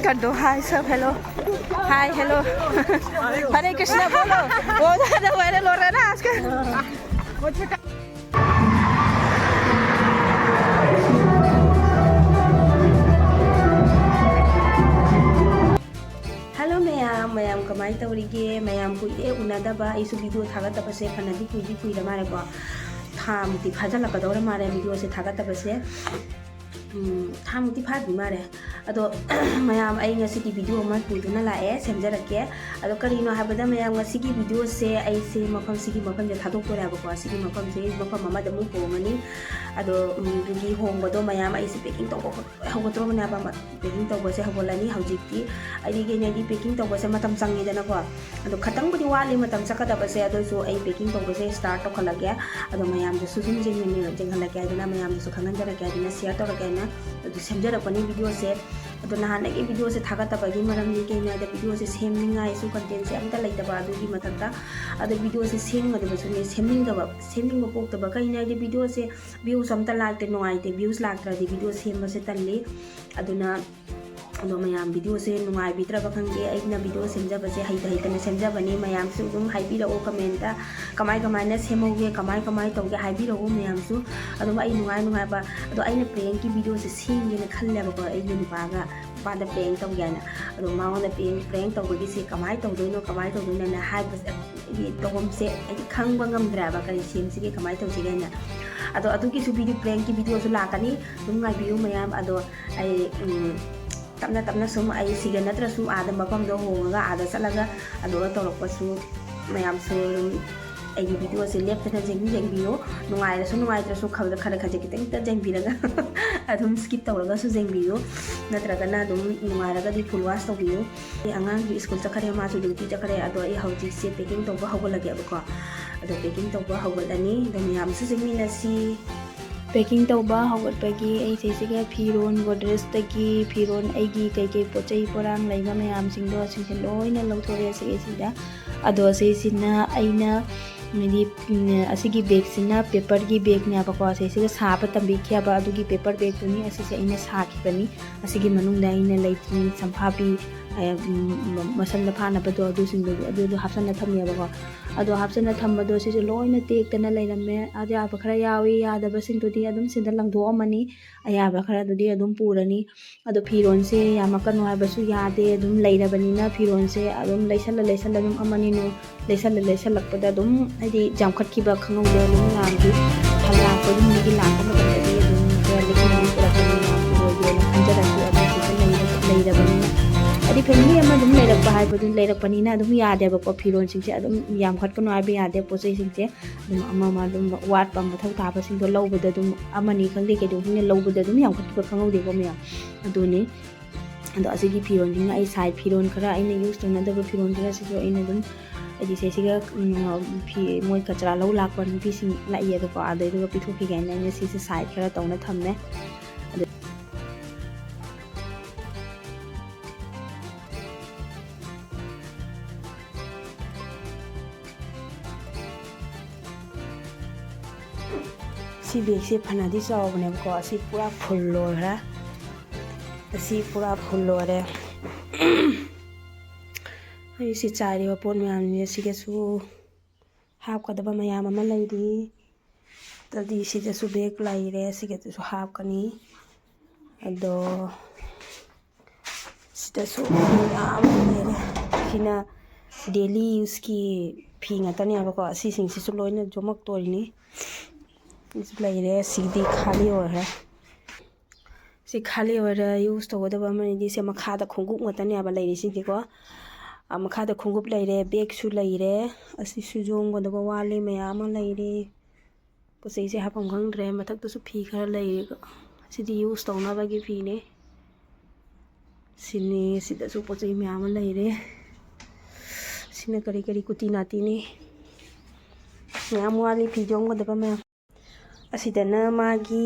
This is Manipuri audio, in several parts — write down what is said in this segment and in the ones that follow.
कर दो हाय सब हेलो हाय हेलो हरे कृष्णा बोलो बहुत ज़्यादा वायरल हो रहा है ना आजकल हेलो मैम मैम कमाई तौरीगे मैम कुई उनदबा ऐसु वीडियो थागतबसे फनदी कुई मारेको था मुक्ति फाजलकदौर मारे वीडियो से थागतबसे था मुक्ति फादी मारे अदो मैम आई ngasi वीडियो अमा पुदुना लाए सेमजरके अदो करिनो हाबदा मैम ngasi वीडियो से आई से मफम सिगी मफम जे थादोक तोराबको सिगी मफम से मफम अमा दमु पोमनी अदो दुगी होंगबदो मैम आई से पैकिंग तोबो हगोत्रो मनाबा पैकिंग तोबो से हगोलानी हौजिकती आई गे नेदी पैकिंग तोबो से मतम संगेदनको अदो खतंग बुदी वाली मतम सकदबसे अदो सो आई पैकिंग तोबो से स्टार्ट तो खलगे अदो मैम जो सुजुम जेंगलके अदना मैम जो खंगनजरके अदना शेयर तोरके ना अदो सेमजरपनी वीडियो से अदो नहानगे वीडियो से थागतबगी मरमनी केना द वीडियो से सेमनिंगाय सु कंटेंट से अमता लैतबा अदुगी मथक्ता अदो वीडियो से सेमगदबसुने सेमनिंग पोक्तबा कइना द वीडियो से व्यूज अमता लागते नोआइते व्यूज लागत्रदि वीडियो सेमबसे तल्ली अदुना अदो मैम वीडियो से नुआई बिद्रबा खंगे अइना वीडियो सेमजबसे हैतने सेमजबनी मैम सु दुम हाइबिरओ कमेंटा कमाय कमायना सेमोगे कमाय तौगे हाइबिरओ मैम सु अदो अइ नुआइबा अदो अइना प्रेंक की वीडियो से सेमगेना खल्लेबको अइना नुपागा पाद प्रेंक तौगेना अदो मावना प्रेंक तौबगी से कमाय तौदोइनो ना हाइबस तौम से खंगबा ngamdraba करि सेमसिगे कमाय तौसिगेना अदो अदुगी सु वीडियो प्रेंक की वीडियो सु लाकनी दुम गाइबियो मैम अदो अइ तपना सुम आई सिगे नत्र सुम आद मफम दो होगा आद चलगा अदोगा तौरपसु मैम सु आई वीडियो से लेफ्टना जेंबियो नुआइद्रसु खबद खरे खजे कितंग जेंबिरगा अदुम स्किप तौरगा जेंबियो नत्रगना अदुम नुआइरगदि फुल वाश तौबियो अंगांग स्कूल चखरे मासु ड्यूटी चखरे अदो आई हौजिक से पैकिंग तौबा हौगलगे अबको अदो पैकिंग तौबा हौगलनी द मैम सु जेंमिनासी पैकिंग तौबा हौगटपगी ऐसे फिरोन गोदरेजतगी फिरोन ऐगी कई पोचै पोरांग लैबा मैम सिंगदो सिंसे लोइना लौथोरे सिदा अदो सिना अइना मेदी असिगी बैग सिना पेपर की बैग ने बको असिगे साप तंबी खियाबा अदुगी पेपर बैग तुनी असिसे अइना साखिबनी असिगी मनुंगदा अइना लैथि संफापी मसल फानबदो अदु हापसना थमियाबको अदो हापसना थम्बदो सिसे लोइना टेक्तना लैरमे अयाबा खरा यावी यादबा सिंदुदी अदुम सिदा लंगदोअमनी अयाबा खरा दुदी अदुम पुरनी अदो फिरोन से यामकनो हाबसु यादे अदुम लैरबनिना फिरोन से अदुम लैसल अदुम अमनिनो लैसलकपदा अदुम हाइदि जामखटखिबा खंगौदे अदुम लांगी हलाको अदुम निगी लाको मतमदि अदुम लेखिन पुरकनी पुरोगे खंजरसु अदुम सिदा लैरबनिना अदि फैमिली अमा अदुम लैरकपा हाइबदुन लैरकपनिना अदुम यादेबको फिरोन सिंसे अदुम यामखटकनो हाइबा यादे पोसै सिंसे अदुम अमा अदुम वाटपा मथौ ताबा सिंदो लौबदा अदुम अमनि खंदे केदो हिने लौबदा अदुम यामखटबा खंगौदेको मैम अदुने अदो असिगी फिरोन सिंना आई साइड फिरोन खरा अइना यूज तौनदबा फिरोन खरा सिसो अइना अदुम अदि सेसिगा फि मोय कचरा लौ लाकपा नुपीसिंग लाइयेदको आदैदुगा पिथोखिगैना अइना सिसे साइड खरा तौना थम्मे सी बैग से फनादी चावनेबको असी पूरा फुल लोरा असी पूरा फुल लोरे असी चारिबा पोट मैम ने सिगेसु हापकदबा मैम अमा लैदी तदी सिगेसु बैग लाइरे सिगेसु हापकनी अदो सिगेसु मैम लेरे सिना डेली यूज की फी ngataneबको असी सिंगसिसु लोइना जोमक तोरिनी लैरे सिदी खाली हो रहा से खाली हो रहा यूज तौगदबा मनिदि से मखादा खुंगुप ngataneबा लैरे सिंदिको मखादा खुंगुप लैरे बैग सु लैरे असि सुजोंगदबा वाले मैम लैरे पोसै से हापम खंगद्रे मथक्तसु फी खरा लैरे सिदी यूज तौनबागी फीने सिनी सिदसु पोसै मैम लैरे सिना करी कुती नातीने मैम वाले फी जोंगदबा मैम असिदना मागी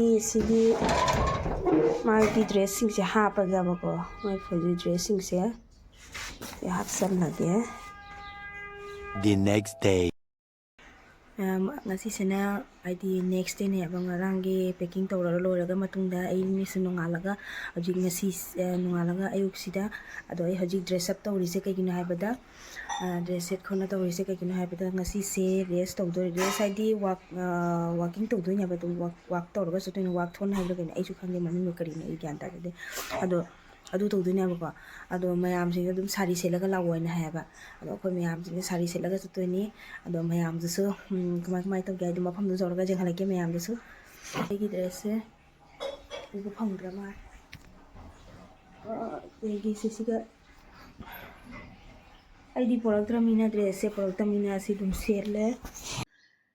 ड्रेसिंग से हापगबको माय फुल ड्रेसिंग से हापसन लगे The next day ꯉꯁꯤꯁꯤꯅ ꯍꯥꯏꯗꯤ ꯅꯦꯛꯁ ꯗꯦꯅꯦꯕ ꯉꯔꯥꯡꯒꯤ ꯄꯦꯛꯀꯤꯡ ꯇꯧꯔꯒ ꯂꯣꯏꯔꯒ ꯃꯇꯨꯡꯗ ꯑꯩꯅꯁꯨ ꯅꯣꯡꯉꯥꯜꯂꯒ ꯍꯧꯖꯤꯛ ꯉꯁꯤ ꯅꯣꯡꯉꯥꯜꯂꯒ ꯑꯌꯨꯛꯁꯤꯗ ꯑꯗꯣ ꯑꯩ ꯍꯧꯖꯤꯛ ꯗ꯭ꯔꯦꯁ ꯑꯞ ꯇꯧꯔꯤꯁꯦ ꯀꯩꯒꯤꯅꯣ ꯍꯥꯏꯕꯗ ꯗ꯭ꯔꯦꯁ ꯁꯦꯠ ꯈꯣꯠꯅ ꯇꯧꯔꯤꯁꯦ ꯀꯩꯒꯤꯅꯣ ꯍꯥꯏꯕꯗ ꯉꯁꯤꯁꯦ ꯔꯦꯁ ꯇꯧꯗꯣꯏ ꯔꯦꯁ ꯍꯥꯏꯗꯤ ꯋꯥꯛꯀꯤꯡ ꯇꯧꯗꯣꯏꯅꯦꯕ ꯑꯗꯨꯝ ꯋꯥꯛ ꯇꯧꯔꯒ ꯆꯠꯇꯣꯏꯅꯦ ꯋꯥꯛ ꯊꯣꯟ ꯍꯥꯏꯕ꯭ꯔꯥ ꯀꯩꯅꯣ ꯑꯩꯁꯨ ꯈꯪꯗꯦ ꯃꯃꯤꯡꯗꯣ ꯀꯔꯤꯅꯣ ꯑꯩ ꯒ꯭ꯌꯥꯟ ꯇꯥꯗꯦ ꯑꯗꯣ ꯑꯗꯨ ꯇꯧꯗꯣꯏꯅꯦꯕꯀꯣ ꯑꯗꯣ ꯃꯌꯥꯝꯁꯤꯡꯁꯨ ꯑꯗꯨꯝ ꯁꯥꯔꯤ ꯁꯦꯠꯂꯒ ꯂꯥꯛꯑꯣꯅ ꯍꯥꯏꯌꯦꯕ ꯑꯗꯣ ꯑꯩꯈꯣꯏ ꯃꯌꯥꯝꯁꯤꯡꯁꯦ ꯁꯥꯔꯤ ꯁꯦꯠꯂꯒ ꯆꯠꯇꯣꯏꯅꯤ ꯑꯗꯣ ꯃꯌꯥꯝꯗꯨꯁꯨ ꯀꯃꯥꯏ ꯇꯧꯒꯦ ꯍꯥꯏꯗꯤ ꯃꯐꯝꯗꯨ ꯌꯧꯔꯒ ꯌꯦꯡꯍꯜꯂꯛꯀꯦ ꯃꯌꯥꯝꯗꯨꯁꯨ ꯑꯩꯒꯤ ꯗ꯭ꯔꯦꯁꯁꯦ ꯎꯕ ꯐꯪꯗ꯭ꯔ ꯃꯥꯜꯂꯦ ꯑꯩꯒꯤ ꯁꯤꯒ ꯑꯩꯗꯤ ꯄꯣꯔꯛꯇ꯭ꯔꯕꯅꯤꯅ ꯗ꯭ꯔꯦꯁꯁꯦ ꯄꯣꯔꯛꯇꯕꯅꯤꯅ ꯑꯁꯤ ꯑꯗꯨꯝ ꯁꯦꯠꯂꯦ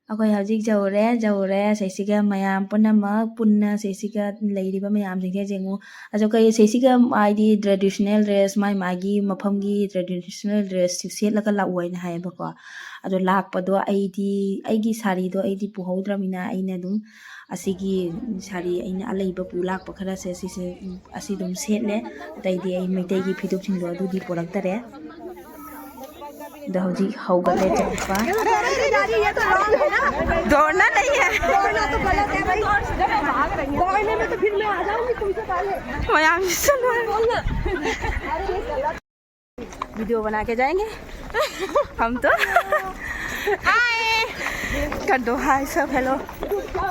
ꯑꯩꯈꯣꯏ ꯍꯧꯖꯤꯛ ꯌꯧꯔꯦ ꯁꯤꯁꯤꯒ ꯃꯌꯥꯝ ꯄꯨꯝꯅꯃꯛ ꯄꯨꯟꯅ ꯁꯤꯁꯤꯒ ꯂꯩꯔꯤꯕ ꯃꯌꯥꯝꯁꯤꯡꯁꯦ ꯌꯦꯡꯉꯨ ꯑꯗꯣ ꯀꯩ ꯁꯤꯁꯤꯒ ꯍꯥꯏꯗꯤ ꯇ꯭ꯔꯦꯗꯤꯁꯅꯦꯜ ꯗ꯭ꯔꯦꯁ ꯃꯥꯒꯤ ꯃꯐꯝꯒꯤ ꯇ꯭ꯔꯦꯗꯤꯁꯅꯦꯜ ꯗ꯭ꯔꯦꯁ ꯁꯦꯠꯂꯒ ꯂꯥꯛꯑꯣ ꯍꯥꯏꯅ ꯍꯥꯏꯌꯦꯕꯀꯣ ꯑꯗꯣ ꯂꯥꯛꯄꯗꯣ ꯑꯩꯒꯤ ꯁꯥꯔꯤꯗꯣ ꯑꯩꯗꯤ ꯄꯨꯍꯧꯗ꯭ꯔꯕꯅꯤꯅ ꯑꯩꯅ ꯑꯗꯨꯝ ꯑꯁꯤꯒꯤ ꯁꯥꯔꯤ ꯑꯩꯅ ꯑꯂꯩꯕ ꯄꯨ ꯂꯥꯛꯄ ꯈꯔꯁꯦ ꯑꯁꯤ ꯑꯗꯨꯝ ꯁꯦꯠꯂꯦ ꯑꯇꯩꯗꯤ ꯑꯩ ꯃꯩꯇꯩꯒꯤ ꯐꯤꯗꯨꯛꯁꯤꯡꯗꯣ ꯑꯗꯨꯗꯤ ꯄꯨꯔꯛꯇꯔꯦ अभी हौगले चप्पा दौड़ना नहीं है दौड़ना तो गलत है भाई दौड़ने में तो फिर मैं आ जाऊंगी तुमसे पहले वीडियो बना के जाएंगे हम तो हाय कर दो हाय सब हेलो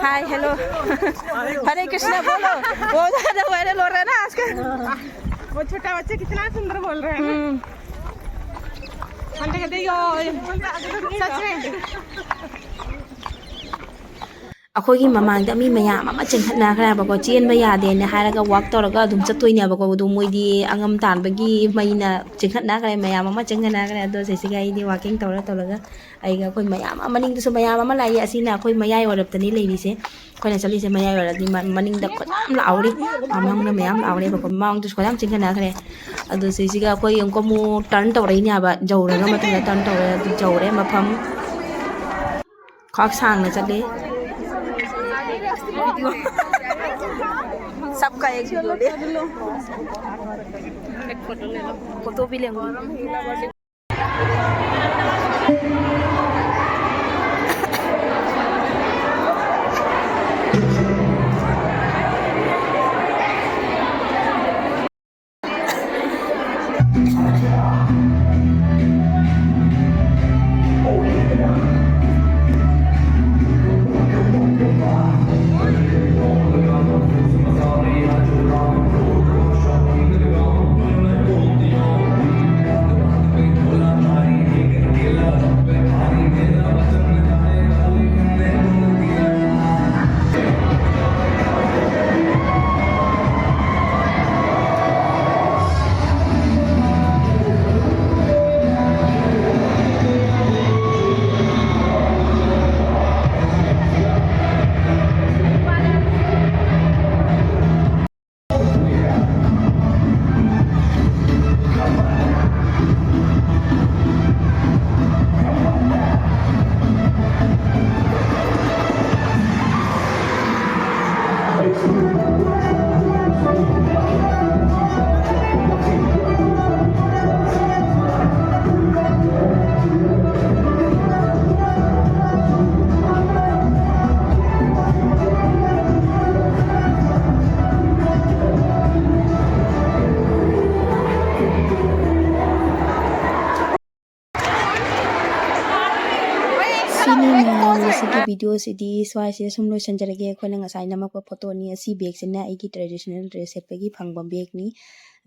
हाय हेलो हरे कृष्णा बोलो वो ज्यादा वायरल हो रहा है ना आजकल वो छोटा बच्चा कितना सुंदर बोल रहे हैं ꯑꯩꯈꯣꯏꯒꯤ ꯃꯃꯥꯡꯗ ꯃꯤ ꯃꯌꯥꯝ ꯑꯃ ꯆꯤꯡꯈꯠꯅꯈ꯭ꯔꯦꯕꯀꯣ ꯆꯦꯟꯕ ꯌꯥꯗꯦꯅ ꯍꯥꯏꯔꯒ ꯋꯥꯛ ꯇꯧꯔꯒ ꯑꯗꯨꯝ ꯆꯠꯇꯣꯏꯅꯦꯕꯀꯣ ꯑꯗꯨ ꯃꯣꯏꯗꯤ ꯑꯉꯝ ꯇꯥꯟꯕꯒꯤ ꯃꯩꯅ ꯆꯤꯡꯈꯠꯅꯈ꯭ꯔꯦ ꯃꯌꯥꯝ ꯑꯃ ꯆꯤꯡꯈꯠꯅꯈ꯭ꯔꯦ ꯑꯗꯣ ꯁꯤꯁꯤꯒ ꯑꯩꯗꯤ ꯋꯥꯛꯀꯤꯡ ꯇꯧꯔꯒ ꯑꯩꯒ ꯑꯩꯈꯣꯏ ꯃꯌꯥꯝ ꯃꯅꯤꯡꯗꯁꯨ ꯃꯌꯥꯝ ꯑꯃ ꯂꯥꯛꯏ ꯑꯁꯤꯅ ꯑꯩꯈꯣꯏ ꯃꯌꯥꯏ ꯋꯥꯏꯔꯞꯇꯅꯤ ꯂꯩꯔꯤꯁꯦ ꯑꯩꯈꯣꯏꯅ ꯆꯠꯂꯤꯁꯦ ꯃꯌꯥꯏ ꯋꯥꯏꯔꯞꯗꯤ ꯃꯅꯤꯡꯗ ꯈꯨꯌꯥꯝ ꯂꯥꯎꯔꯤ ꯃꯃꯥꯡꯗ ꯃꯌꯥꯝ ꯂꯥꯎꯔꯦꯕꯀꯣ ꯃꯃꯥꯡꯗꯁꯨ ꯈꯨꯌꯥꯝ ꯆꯤꯡꯈꯠꯅꯈ꯭ꯔꯦ ꯑꯗꯣ ꯁꯤꯁꯤꯒ ꯑꯩꯈꯣꯏ ꯑꯃꯨꯛ ꯇꯔꯟ ꯇꯧꯔꯛꯏꯅꯦꯕ ꯌꯧꯔꯒ ꯃꯇꯨꯡꯗ ꯇꯔꯟ ꯇꯧꯔꯦ ꯑꯗꯨ ꯌꯧꯔꯦ ꯃꯐꯝ ꯈ꯭ꯋꯥꯡ साँगना चले सबका एक फोटो ले लो फोटो भी लेंगे ꯁꯤꯒꯤ ꯚꯤꯗꯤꯑꯣꯁꯤꯗꯤ ꯁ꯭ꯋꯥꯏꯁꯦ ꯁꯨꯝ ꯂꯣꯏꯁꯤꯟꯖꯔꯒꯦ ꯑꯩꯈꯣꯏꯅ ꯉꯁꯥꯏ ꯅꯝꯃꯛꯄ ꯐꯣꯇꯣꯅꯤ ꯑꯁꯤ ꯕꯦꯒꯁꯤꯅ ꯑꯩꯒꯤ ꯇ꯭ꯔꯦꯗꯤꯁꯅꯦꯜ ꯗ꯭ꯔꯦꯁ ꯁꯦꯠꯄꯒꯤ ꯐꯪꯕ ꯕꯦꯒꯅꯤ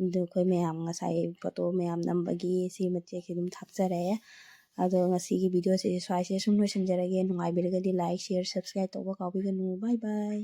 ꯑꯗꯨ ꯑꯩꯈꯣꯏ ꯃꯌꯥꯝ ꯉꯁꯥꯏ ꯐꯣꯇꯣ ꯃꯌꯥꯝ ꯅꯝꯕꯒꯤ ꯁꯤ ꯃꯇꯦꯛꯁꯤ ꯑꯗꯨꯝ ꯊꯥꯞꯆꯔꯛꯑꯦ ꯑꯗꯣ ꯉꯁꯤꯒꯤ ꯚꯤꯗꯤꯑꯣꯁꯤ ꯁ꯭ꯋꯥꯏꯁꯦ ꯁꯨꯝ ꯂꯣꯏꯁꯤꯟꯖꯔꯒꯦ ꯅꯨꯡꯉꯥꯏꯕꯤꯔꯒꯗꯤ ꯂꯥꯏꯛ ꯁꯤꯌꯔ ꯁꯕꯁꯀ꯭ꯔꯥꯏꯕ ꯇꯧꯕ ꯀꯥꯎꯕꯤꯒꯅꯨ ꯕꯥꯏ ꯕꯥꯏ